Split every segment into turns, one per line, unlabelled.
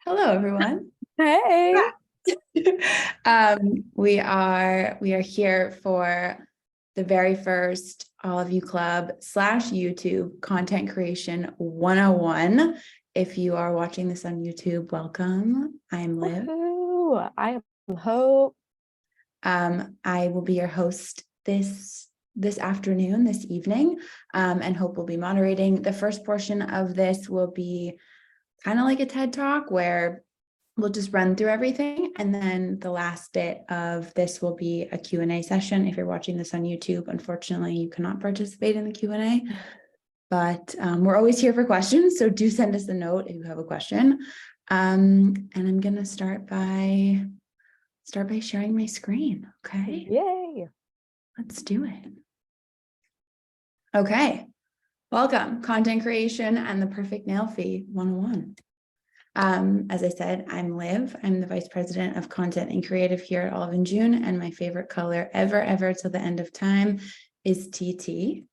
Hello, everyone.
Hey.
We are here for the very first All of You Club / YouTube Content Creation 101. If you are watching this on YouTube, welcome. I'm Liv.
Woohoo. I am Hope.
I will be your host this afternoon, this evening, and Hope will be moderating. The first portion of this will be kind of like a TED Talk where we'll just run through everything. And then the last bit of this will be a Q&A session. If you're watching this on YouTube, unfortunately, you cannot participate in the Q&A, but we're always here for questions. So do send us a note if you have a question. And I'm going to start by sharing my screen. Okay.
Yay.
Let's do it. Okay. Welcome, Content Creation and the Perfect Nailfie 101. As I said, I'm Liv. I'm the Vice President of Content and Creative here at Olive & June, and my favorite color ever till the end of time is TT.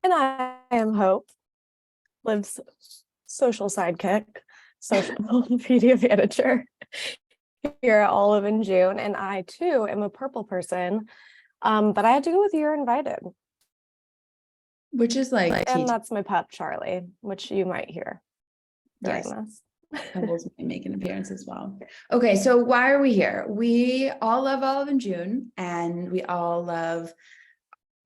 And I am Hope, Liv's social sidekick, social media manager here at Olive in June. And I too am a purple person. But I had to go with You're Invited.
Which is like
and
TT.
That's my pup, Charlie, which you might hear during this.
Pebbles may make an appearance as well. Okay, so why are we here? We all love Olive & June, and we all love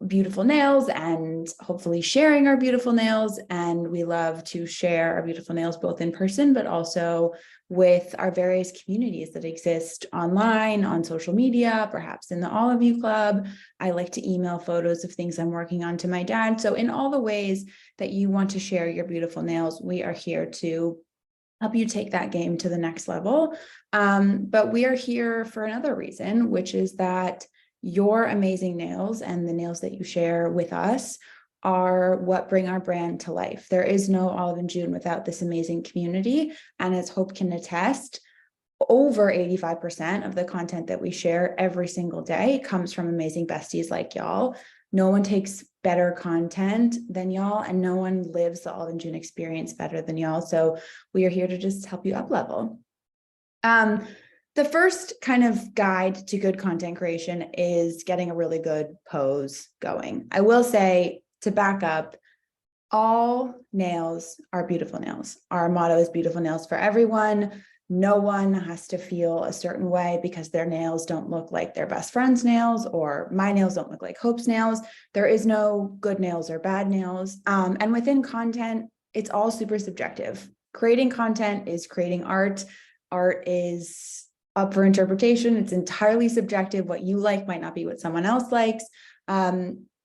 beautiful nails and hopefully sharing our beautiful nails. And we love to share our beautiful nails both in person, but also with our various communities that exist online, on social media, perhaps in the All of You Club. I like to email photos of things I'm working on to my dad. So in all the ways that you want to share your beautiful nails, we are here to help you take that game to the next level. But we are here for another reason, which is that your amazing nails and the nails that you share with us are what bring our brand to life. There is no Olive & June without this amazing community. And as Hope can attest, over 85% of the content that we share every single day comes from amazing besties like y'all. No one takes better content than y'all, and no one lives the Olive & June experience better than y'all. So we are here to just help you up level. The first kind of guide to good content creation is getting a really good pose going. I will say, to back up, all nails are beautiful nails. Our motto is beautiful nails for everyone. No one has to feel a certain way because their nails don't look like their best friend's nails, or my nails don't look like Hope's nails. There is no good nails or bad nails. And within content, it's all super subjective. Creating content is creating art. Art is up for interpretation. It's entirely subjective. What you like might not be what someone else likes.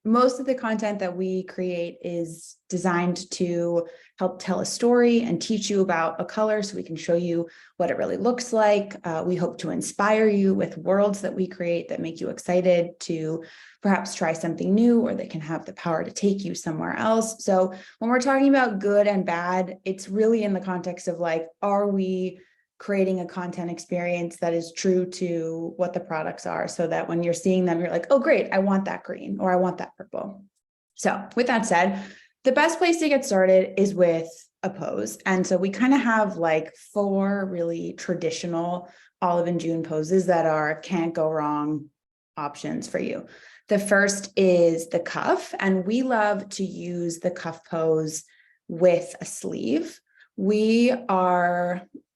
Most of the content that we create is designed to help tell a story and teach you about a color so we can show you what it really looks like. We hope to inspire you with worlds that we create that make you excited to perhaps try something new, or that can have the power to take you somewhere else. So when we're talking about good and bad, it's really in the context of like, are we creating a content experience that is true to what the products are, so that when you're seeing them, you're like, oh, great, I want that green, or I want that purple. So with that said, the best place to get started is with a pose. And so we kind of have like 4 really traditional Olive & June poses that are can't go wrong options for you. The first is the cuff, and we love to use the cuff pose with a sleeve.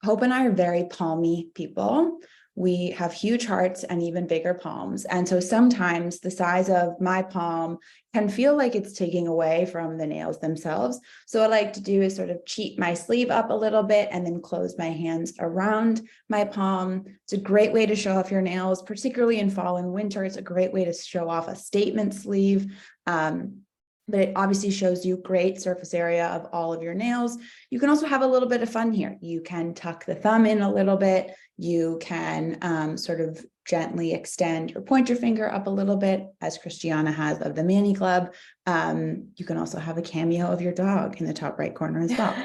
Hope and I are very palmy people. We have huge hearts and even bigger palms. And so sometimes the size of my palm can feel like it's taking away from the nails themselves. So what I like to do is sort of cheat my sleeve up a little bit and then close my hands around my palm. It's a great way to show off your nails, particularly in fall and winter. It's a great way to show off a statement sleeve. But it obviously shows you great surface area of all of your nails. You can also have a little bit of fun here. You can tuck the thumb in a little bit. You can sort of gently extend your pointer finger up a little bit, as Christiana has of the Mani Club. You can also have a cameo of your dog in the top right corner as well.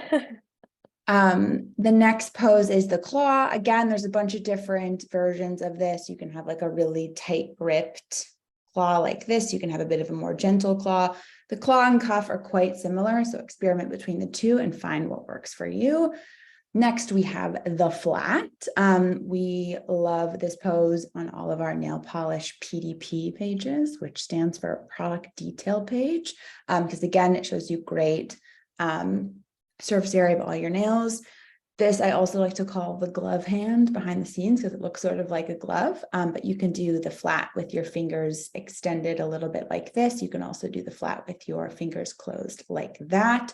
The next pose is the claw. Again, there's a bunch of different versions of this. You can have like a really tight gripped claw like this. You can have a bit of a more gentle claw. The claw and cuff are quite similar, so experiment between the two and find what works for you. Next, we have the flat. We love this pose on all of our nail polish PDP pages, which stands for product detail page, because again, it shows you great surface area of all your nails. This I also like to call the glove hand behind the scenes because it looks sort of like a glove, but you can do the flat with your fingers extended a little bit like this. You can also do the flat with your fingers closed like that.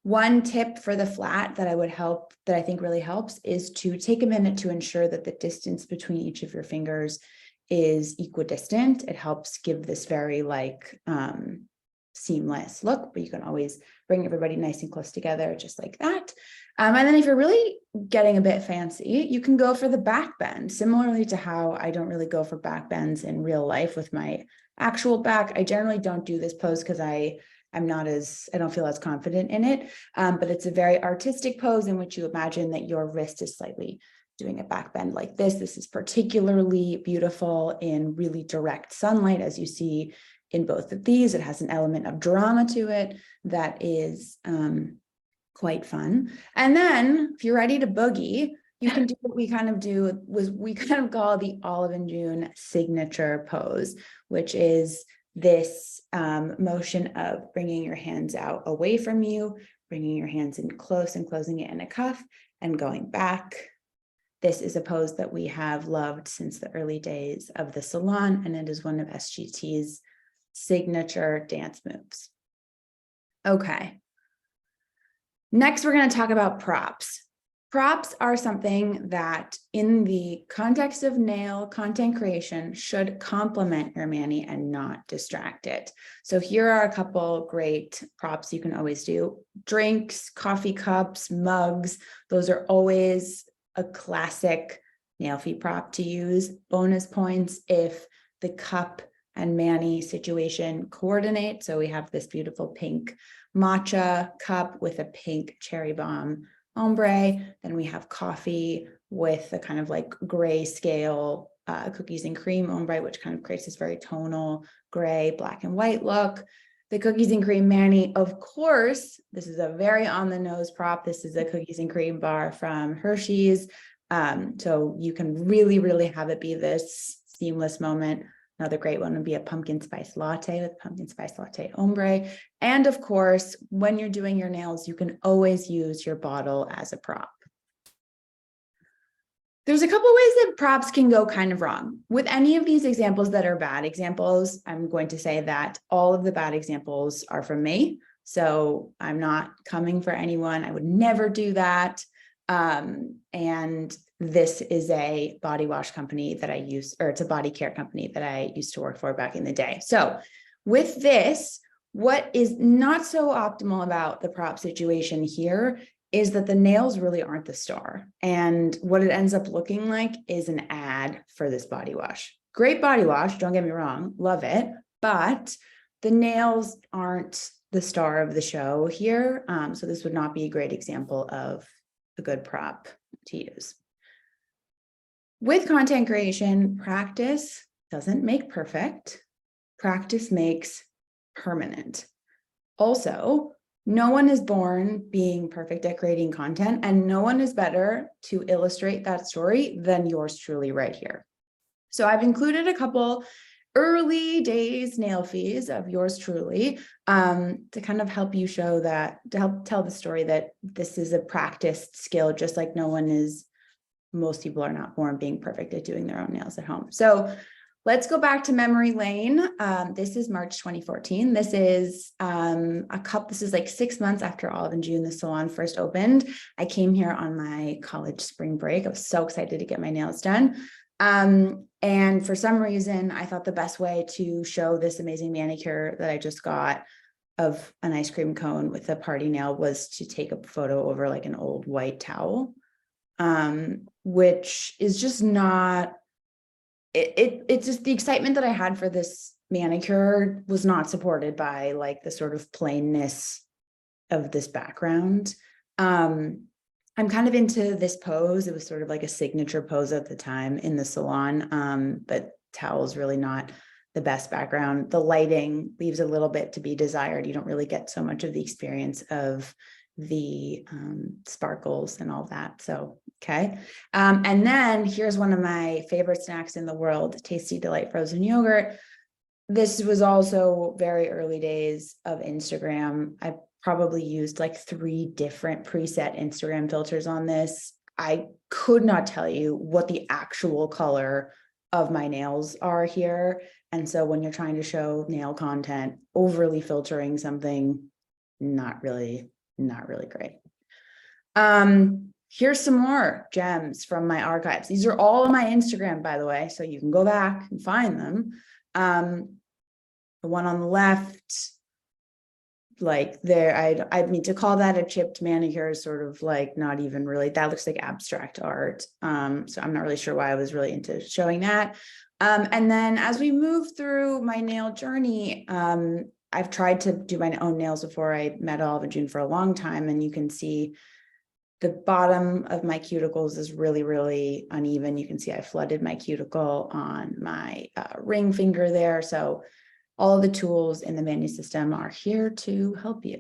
One tip for the flat that I think really helps is to take a minute to ensure that the distance between each of your fingers is equidistant. It helps give this very seamless look, but you can always bring everybody nice and close together just like that. And then if you're really getting a bit fancy, you can go for the back bend, similarly to how I don't really go for back bends in real life with my actual back. I generally don't do this pose because I don't feel as confident in it, but it's a very artistic pose in which you imagine that your wrist is slightly doing a back bend like this. This is particularly beautiful in really direct sunlight, as you see in both of these. It has an element of drama to it that is quite fun. And then if you're ready to boogie, you can do what we kind of call the Olive and June signature pose, which is this motion of bringing your hands out away from you, bringing your hands in close and closing it in a cuff and going back. This is a pose that we have loved since the early days of the salon, and it is one of SGT's signature dance moves. Okay. Next, we're going to talk about props. Props are something that in the context of nail content creation should complement your mani and not distract it. So here are a couple great props you can always do. Drinks, coffee cups, mugs, those are always a classic Nailfie prop to use. Bonus points if the cup and mani situation coordinate. So we have this beautiful pink matcha cup with a pink cherry bomb ombre. Then we have coffee with a kind of like gray scale cookies and cream ombre, which kind of creates this very tonal gray, black and white look. The cookies and cream mani, of course, this is a very on the nose prop. This is a cookies and cream bar from Hershey's. So you can really, really have it be this seamless moment. Another great one would be a pumpkin spice latte with pumpkin spice latte ombre. And of course, when you're doing your nails, you can always use your bottle as a prop. There's a couple ways that props can go kind of wrong. With any of these examples that are bad examples, I'm going to say that all of the bad examples are from me. So I'm not coming for anyone. I would never do that. And this is a body wash company that I use, or it's a body care company that I used to work for back in the day. So with this, what is not so optimal about the prop situation here is that the nails really aren't the star. And what it ends up looking like is an ad for this body wash. Great body wash, don't get me wrong, love it, but the nails aren't the star of the show here. So this would not be a great example of a good prop to use. With content creation, practice doesn't make perfect. Practice makes permanent. Also, no one is born being perfect at creating content, and no one is better to illustrate that story than yours truly right here. So I've included a couple early days Nailfies of yours truly to kind of help you show that, to help tell the story that this is a practiced skill, just like most people are not born being perfect at doing their own nails at home. So let's go back to memory lane. This is March 2014. This is this is like 6 months after Olive and June, the salon first opened. I came here on my college spring break. I was so excited to get my nails done. And for some reason, I thought the best way to show this amazing manicure that I just got of an ice cream cone with a party nail was to take a photo over like an old white towel, which is just not, it's just the excitement that I had for this manicure was not supported by like the sort of plainness of this background. I'm kind of into this pose. It was sort of like a signature pose at the time in the salon, but towel's really not the best background. The lighting leaves a little bit to be desired. You don't really get so much of the experience of the sparkles and all that. So, okay. And then here's one of my favorite snacks in the world, Tasty Delight frozen yogurt. This was also very early days of Instagram. I probably used like 3 different preset Instagram filters on this. I could not tell you what the actual color of my nails are here. And so when you're trying to show nail content, overly filtering something, not really great. Here's some more gems from my archives. These are all on my Instagram, by the way, so you can go back and find them. The one on the left, like there, I mean, to call that a chipped manicure is sort of like not even really, that looks like abstract art. So I'm not really sure why I was really into showing that. And then as we move through my nail journey, I've tried to do my own nails before I met Olive and June for a long time, and you can see the bottom of my cuticles is really, really uneven. You can see I flooded my cuticle on my ring finger there. So all of the tools in the Manu system are here to help you.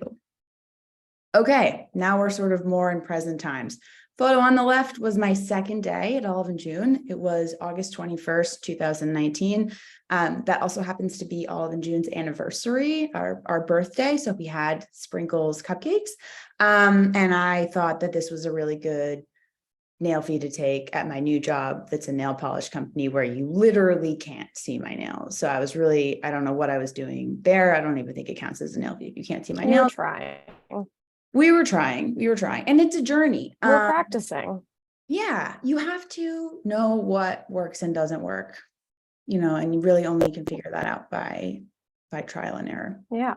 Okay, now we're sort of more in present times. Photo on the left was my second day at Olive and June. It was August 21st, 2019. That also happens to be Olive and June's anniversary, our birthday. So we had sprinkles cupcakes. And I thought that this was a really good Nailfie to take at my new job. That's a nail polish company where you literally can't see my nails. So I was really, I don't know what I was doing there. I don't even think it counts as a Nailfie if you can't see my nails. We were trying, and it's a journey.
We're practicing.
Yeah, you have to know what works and doesn't work, and you really only can figure that out by trial and error.
Yeah.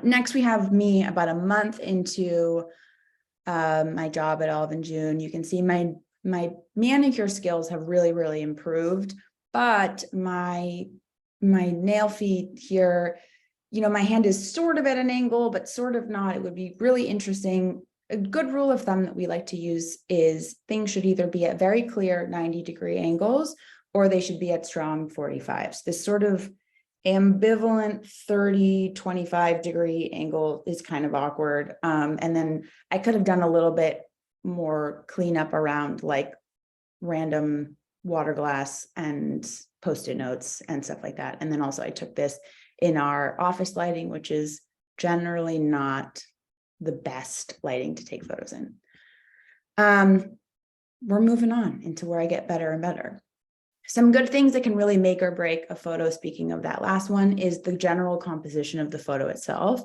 Next, we have me about a month into my job at Olive and June. You can see my manicure skills have really, really improved, but my nail feet here, my hand is sort of at an angle, but sort of not. It would be really interesting. A good rule of thumb that we like to use is things should either be at very clear 90-degree angles, or they should be at strong 45s. This sort of ambivalent 30-25-degree angle is kind of awkward. And then I could have done a little bit more cleanup around like random water glass and Post-it notes and stuff like that. And then also I took this in our office lighting, which is generally not the best lighting to take photos in. We're moving on into where I get better and better. Some good things that can really make or break a photo, speaking of that last one, is the general composition of the photo itself.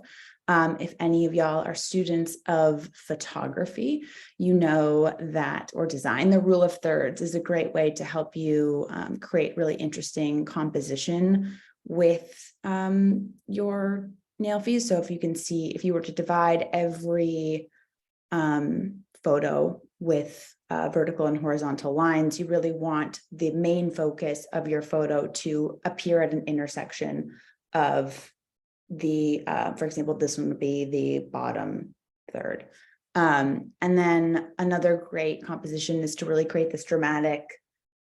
If any of y'all are students of photography, you know that, or design, the rule of thirds is a great way to help you create really interesting composition with your Nailfies. So if you can see, if you were to divide every photo with vertical and horizontal lines, you really want the main focus of your photo to appear at an intersection of the, for example, this one would be the bottom third. And then another great composition is to really create this dramatic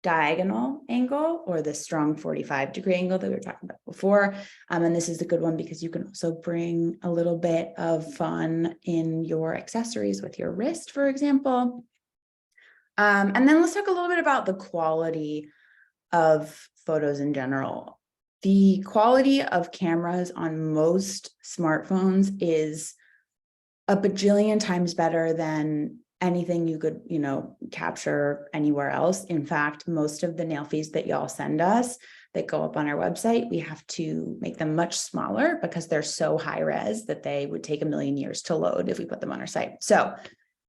diagonal angle, or the strong 45-degree angle that we were talking about before. And this is a good one because you can also bring a little bit of fun in your accessories with your wrist, for example. And then let's talk a little bit about the quality of photos in general. The quality of cameras on most smartphones is a bajillion times better than anything you could, capture anywhere else. In fact, most of the Nailfies that y'all send us that go up on our website, we have to make them much smaller because they're so high res that they would take a million years to load if we put them on our site. So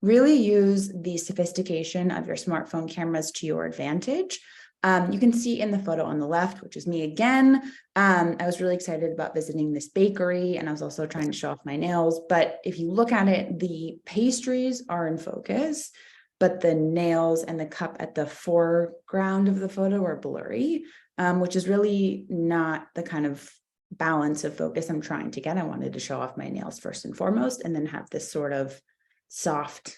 really use the sophistication of your smartphone cameras to your advantage. You can see in the photo on the left, which is me again. I was really excited about visiting this bakery, and I was also trying to show off my nails. But if you look at it, the pastries are in focus, but the nails and the cup at the foreground of the photo are blurry, which is really not the kind of balance of focus I'm trying to get. I wanted to show off my nails first and foremost, and then have this sort of soft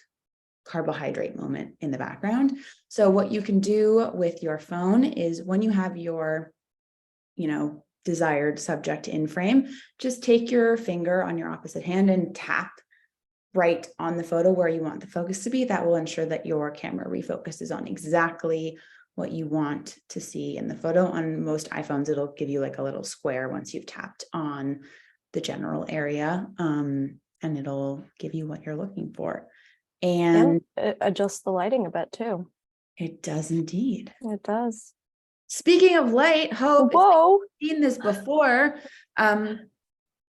carbohydrate moment in the background. So what you can do with your phone is when you have your, desired subject in frame, just take your finger on your opposite hand and tap right on the photo where you want the focus to be. That will ensure that your camera refocuses on exactly what you want to see in the photo. On most iPhones, it'll give you like a little square once you've tapped on the general area, and it'll give you what you're looking for. And
it adjusts the lighting a bit too.
it does indeed.
It does.
Speaking of light, Hope,
Whoa.
seen this before.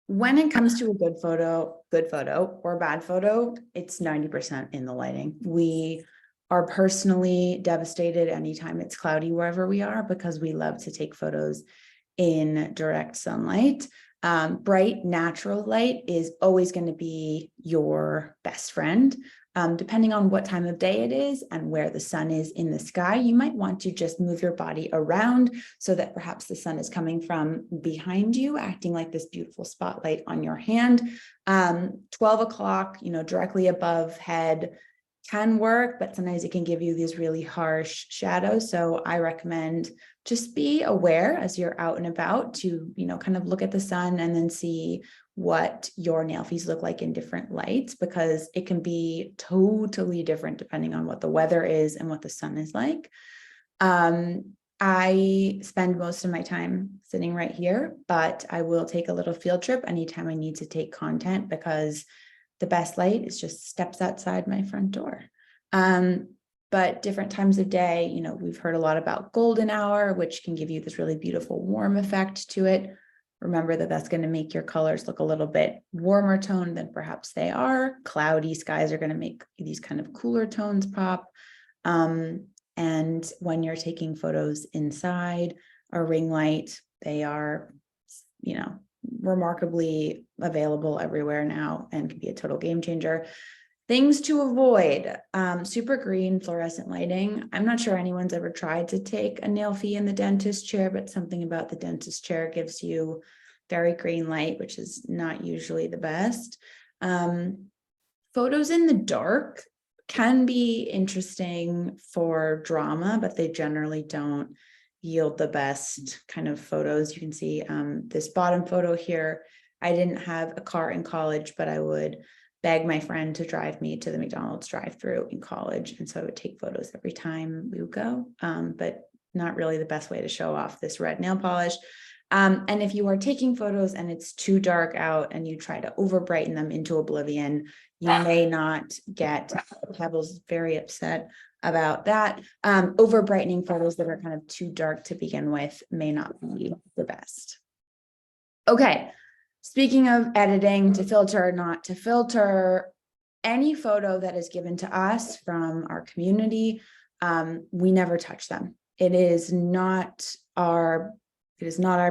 When it comes to a good photo or bad photo, it's 90% in the lighting. We are personally devastated anytime it's cloudy wherever we are, because we love to take photos in direct sunlight. Bright natural light is always going to be your best friend. Depending on what time of day it is and where the sun is in the sky, you might want to just move your body around so that perhaps the sun is coming from behind you, acting like this beautiful spotlight on your hand. 12 o'clock, directly above head can work, but sometimes it can give you these really harsh shadows. So I recommend just be aware as you're out and about to, kind of look at the sun and then see what your Nailfies look like in different lights, because it can be totally different depending on what the weather is and what the sun is like. I spend most of my time sitting right here, but I will take a little field trip anytime I need to take content, because the best light is just steps outside my front door. But different times of day, we've heard a lot about golden hour, which can give you this really beautiful warm effect to it. Remember that that's going to make your colors look a little bit warmer toned than perhaps they are. Cloudy skies are going to make these kind of cooler tones pop. And when you're taking photos inside a ring light, they are, remarkably available everywhere now and can be a total game changer. Things to avoid: super green fluorescent lighting. I'm not sure anyone's ever tried to take a Nailfie in the dentist chair, but something about the dentist chair gives you very green light, which is not usually the best. Photos in the dark can be interesting for drama, but they generally don't yield the best kind of photos. You can see this bottom photo here. I didn't have a car in college, but I would beg my friend to drive me to the McDonald's drive-through in college. And so I would take photos every time we would go, but not really the best way to show off this red nail polish. And if you are taking photos and it's too dark out and you try to over brighten them into oblivion, you may not get, Pebble's very upset about that. Over brightening photos that are kind of too dark to begin with may not be the best. Okay. Speaking of editing, to filter, not to filter, any photo that is given to us from our community, we never touch them. It is not our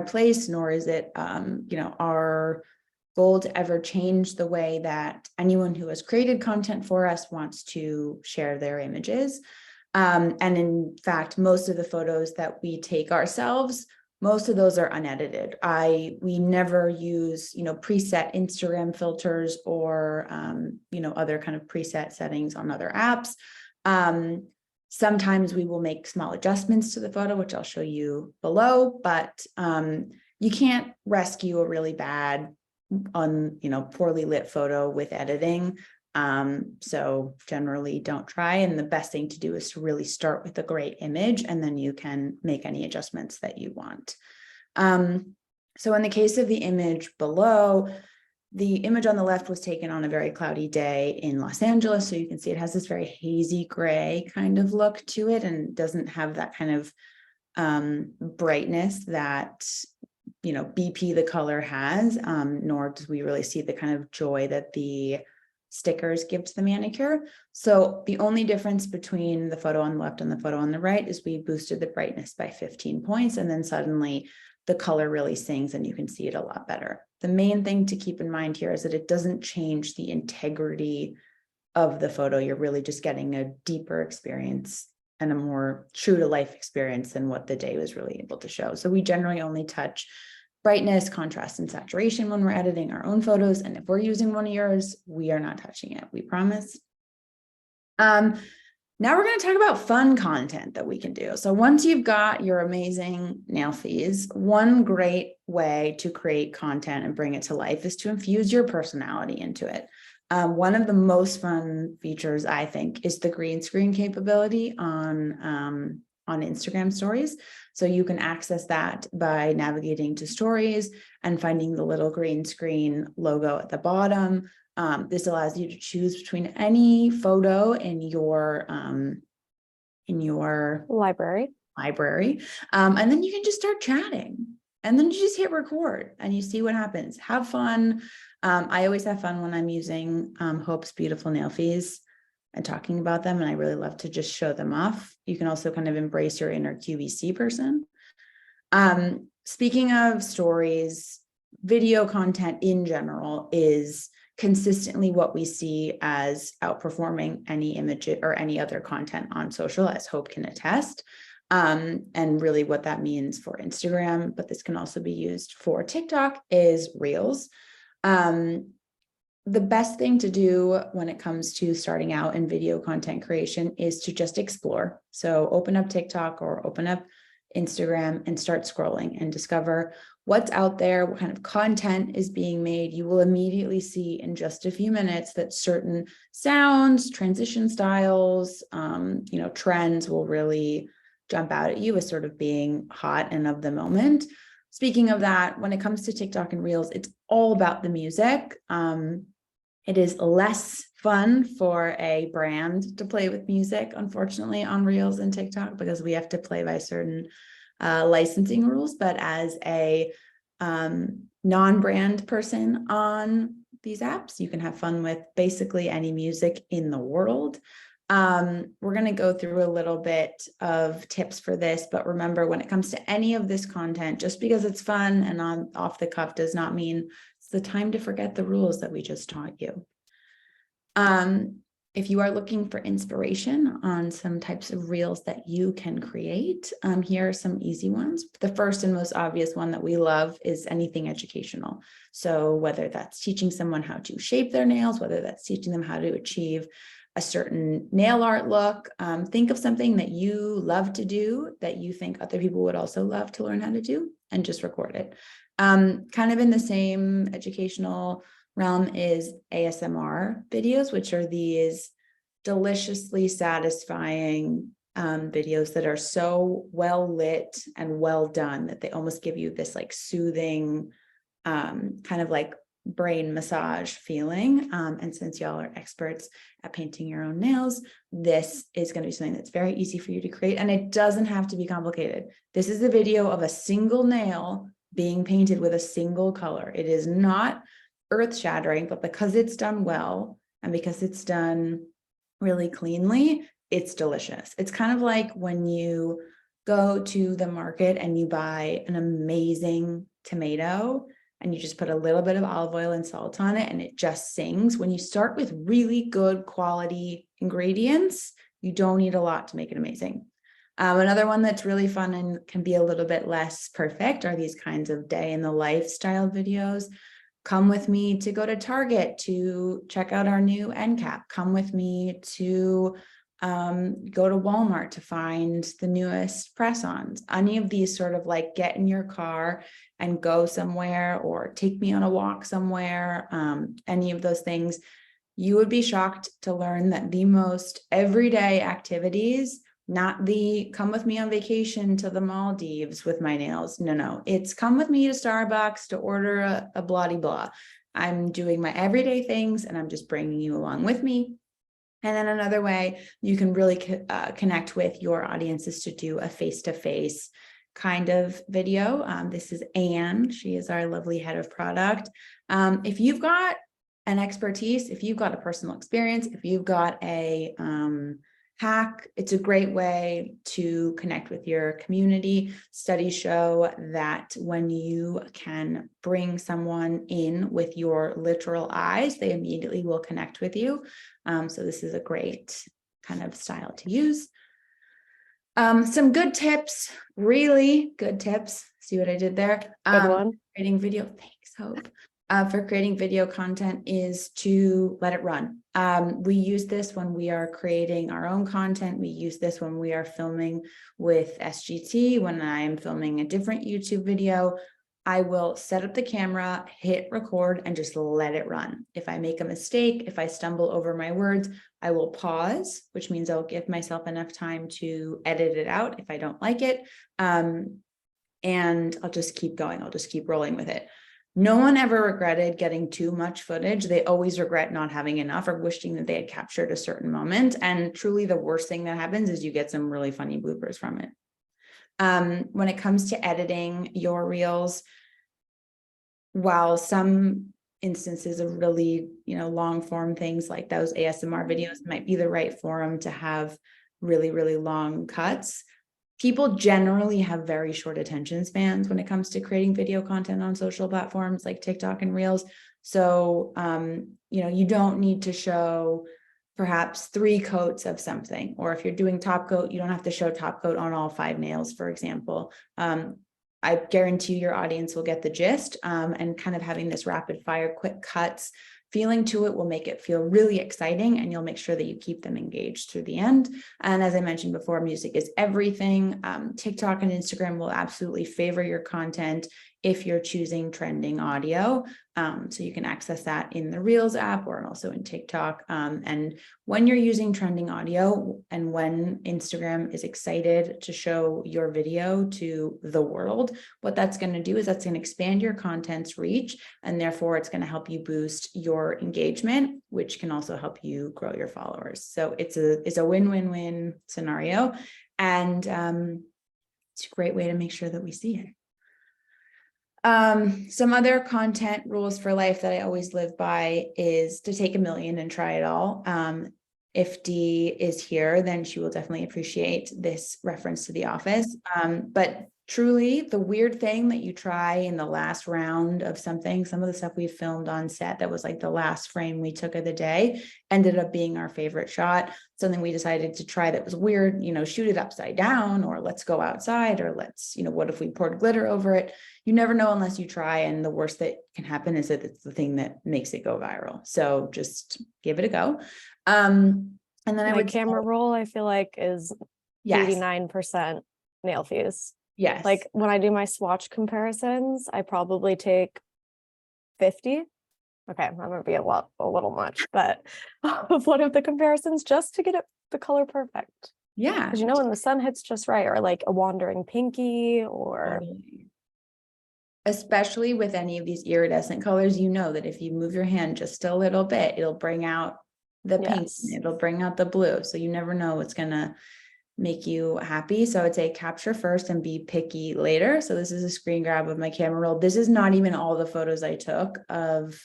place, nor is it, our goal to ever change the way that anyone who has created content for us wants to share their images. And in fact, most of the photos that we take ourselves, most of those are unedited. We never use, preset Instagram filters or, other kind of preset settings on other apps. Sometimes we will make small adjustments to the photo, which I'll show you below, but you can't rescue a really bad, poorly lit photo with editing. So generally don't try. And the best thing to do is to really start with a great image, and then you can make any adjustments that you want. So in the case of the image below, the image on the left was taken on a very cloudy day in Los Angeles. So you can see it has this very hazy gray kind of look to it, and doesn't have that kind of brightness that BP the color has, nor do we really see the kind of joy that the stickers give to the manicure. So the only difference between the photo on the left and the photo on the right is we boosted the brightness by 15 points, and then suddenly the color really sings and you can see it a lot better. The main thing to keep in mind here is that it doesn't change the integrity of the photo. You're really just getting a deeper experience and a more true to life experience than what the day was really able to show. So we generally only touch brightness, contrast, and saturation when we're editing our own photos. And if we're using one of yours, we are not touching it, we promise. Now we're going to talk about fun content that we can do. So once you've got your amazing Nailfies, one great way to create content and bring it to life is to infuse your personality into it. One of the most fun features, I think, is the green screen capability on Instagram stories. So you can access that by navigating to stories and finding the little green screen logo at the bottom. This allows you to choose between any photo in your
Library.
and then you can just start chatting, and then you just hit record and you see what happens. Have fun. I always have fun when I'm using Hope's beautiful Nailfies and talking about them, and I really love to just show them off. You can also kind of embrace your inner QVC person. Speaking of stories, video content in general is consistently what we see as outperforming any image or any other content on social, as Hope can attest. And really what that means for Instagram, but this can also be used for TikTok, is Reels. The best thing to do when it comes to starting out in video content creation is to just explore. So open up TikTok or open up Instagram and start scrolling and discover what's out there, what kind of content is being made. You will immediately see in just a few minutes that certain sounds, transition styles, trends will really jump out at you as sort of being hot and of the moment. Speaking of that, when it comes to TikTok and Reels, it's all about the music. It is less fun for a brand to play with music, unfortunately, on Reels and TikTok, because we have to play by certain licensing rules. But as a non-brand person on these apps, you can have fun with basically any music in the world. We're going to go through a little bit of tips for this, but remember, when it comes to any of this content, just because it's fun and off the cuff does not mean it's the time to forget the rules that we just taught you. If you are looking for inspiration on some types of reels that you can create, here are some easy ones. The first and most obvious one that we love is anything educational. So whether that's teaching someone how to shape their nails, whether that's teaching them how to achieve a certain nail art look, think of something that you love to do that you think other people would also love to learn how to do, and just record it. Kind of in the same educational realm is ASMR videos, which are these deliciously satisfying videos that are so well lit and well done that they almost give you this like soothing kind of like brain massage feeling. And since y'all are experts at painting your own nails, this is going to be something that's very easy for you to create, and it doesn't have to be complicated. This is a video of a single nail being painted with a single color. It is not earth-shattering, but because it's done well and because it's done really cleanly, it's delicious. It's kind of like when you go to the market and you buy an amazing tomato and you just put a little bit of olive oil and salt on it and it just sings. When you start with really good quality ingredients, you don't need a lot to make it amazing. Another one that's really fun and can be a little bit less perfect are these kinds of day in the lifestyle videos. Come with me to go to Target to check out our new end cap. Come with me to go to Walmart to find the newest press-ons. Any of these sort of like get in your car and go somewhere, or take me on a walk somewhere, any of those things. You would be shocked to learn that the most everyday activities, not the come with me on vacation to the Maldives with my nails. No, it's come with me to Starbucks to order a blah blah. I'm doing my everyday things and I'm just bringing you along with me. And then another way you can really connect with your audience is to do a face-to-face kind of video. This is Anne. She is our lovely head of product. If you've got an expertise, if you've got a personal experience, if you've got a hack, it's a great way to connect with your community. Studies show that when you can bring someone in with your literal eyes, they immediately will connect with you. So this is a great kind of style to use. Some good tips, really good tips. See what I did there?
Good one.
Creating video. Thanks, Hope. for creating video content is to let it run. We use this when we are creating our own content. We use this when we are filming with SGT, when I'm filming a different YouTube video. I will set up the camera, hit record, and just let it run. If I make a mistake, if I stumble over my words, I will pause, which means I'll give myself enough time to edit it out if I don't like it. And I'll just keep going. I'll just keep rolling with it. No one ever regretted getting too much footage. They always regret not having enough or wishing that they had captured a certain moment. And truly the worst thing that happens is you get some really funny bloopers from it. When it comes to editing your reels, while some instances of really, long form things like those ASMR videos might be the right forum to have really, really long cuts, people generally have very short attention spans when it comes to creating video content on social platforms like TikTok and Reels. So, you don't need to show perhaps 3 coats of something, or if you're doing top coat, you don't have to show top coat on all 5 nails, for example. I guarantee your audience will get the gist, and kind of having this rapid fire, quick cuts feeling to it will make it feel really exciting, and you'll make sure that you keep them engaged through the end. And as I mentioned before, music is everything. TikTok and Instagram will absolutely favor your content if you're choosing trending audio. So you can access that in the Reels app or also in TikTok. And when you're using trending audio and when Instagram is excited to show your video to the world, what that's going to do is that's going to expand your content's reach, and therefore it's going to help you boost your engagement, which can also help you grow your followers. So it's a win-win-win scenario, and it's a great way to make sure that we see it. Some other content rules for life that I always live by is to take 1,000,000 and try it all. If Dee is here, then she will definitely appreciate this reference to The Office. But truly, the weird thing that you try in the last round of something, some of the stuff we filmed on set that was like the last frame we took of the day, ended up being our favorite shot. Something we decided to try that was weird, shoot it upside down, or let's go outside, or let's, what if we poured glitter over it? You never know unless you try. And the worst that can happen is that it's the thing that makes it go viral. So just give it a go. And then
my camera roll, I feel like, is 89% Nailfies.
Yes.
Like when I do my swatch comparisons, I probably take 50. Okay, that might be a little much, but of one of the comparisons just to get the color perfect.
Yeah.
Because when the sun hits just right, or like a wandering pinky, or
especially with any of these iridescent colors, that if you move your hand just a little bit, it'll bring out the pink, it'll bring out the blue. So you never know what's gonna make you happy. So I would say capture first and be picky later. So this is a screen grab of my camera roll. This is not even all the photos I took of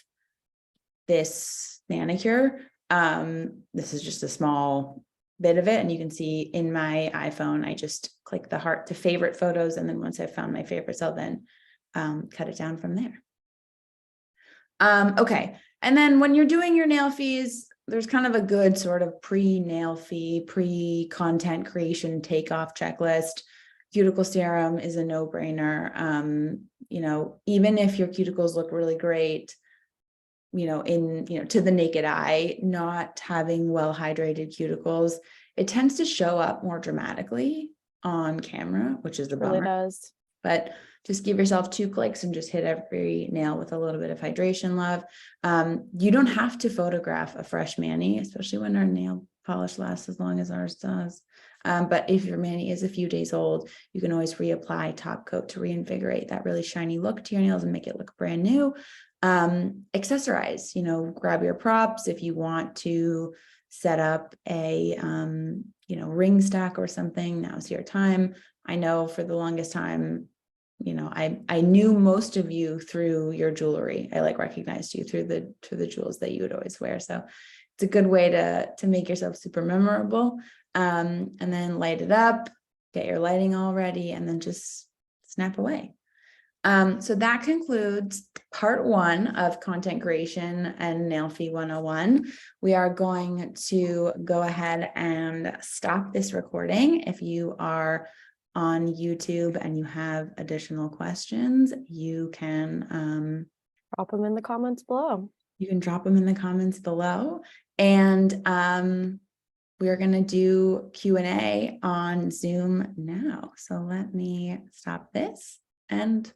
this manicure. This is just a small bit of it. And you can see in my iPhone, I just click the heart to favorite photos. And then once I've found my favorites, I'll then cut it down from there. Okay. And then when you're doing your Nailfies, there's kind of a good sort of pre-Nailfie, pre-content creation takeoff checklist. Cuticle serum is a no-brainer. Even if your cuticles look really great, to the naked eye, not having well-hydrated cuticles, it tends to show up more dramatically on camera, which is the bummer.
Really does.
But just give yourself 2 clicks and just hit every nail with a little bit of hydration, love. You don't have to photograph a fresh mani, especially when our nail polish lasts as long as ours does. But if your mani is a few days old, you can always reapply top coat to reinvigorate that really shiny look to your nails and make it look brand new. Accessorize, grab your props if you want to set up a, ring stack or something. Now's your time. I know for the longest time, I knew most of you through your jewelry. I recognized you through the jewels that you would always wear. So it's a good way to make yourself super memorable. And then light it up, get your lighting all ready, and then just snap away. So that concludes part 1 of content creation and Nailfie 101. We are going to go ahead and stop this recording. If you are on YouTube and you have additional questions, you can
Drop them in the comments below.
You can drop them in the comments below. And we are going to do Q&A on Zoom now. So let me stop this and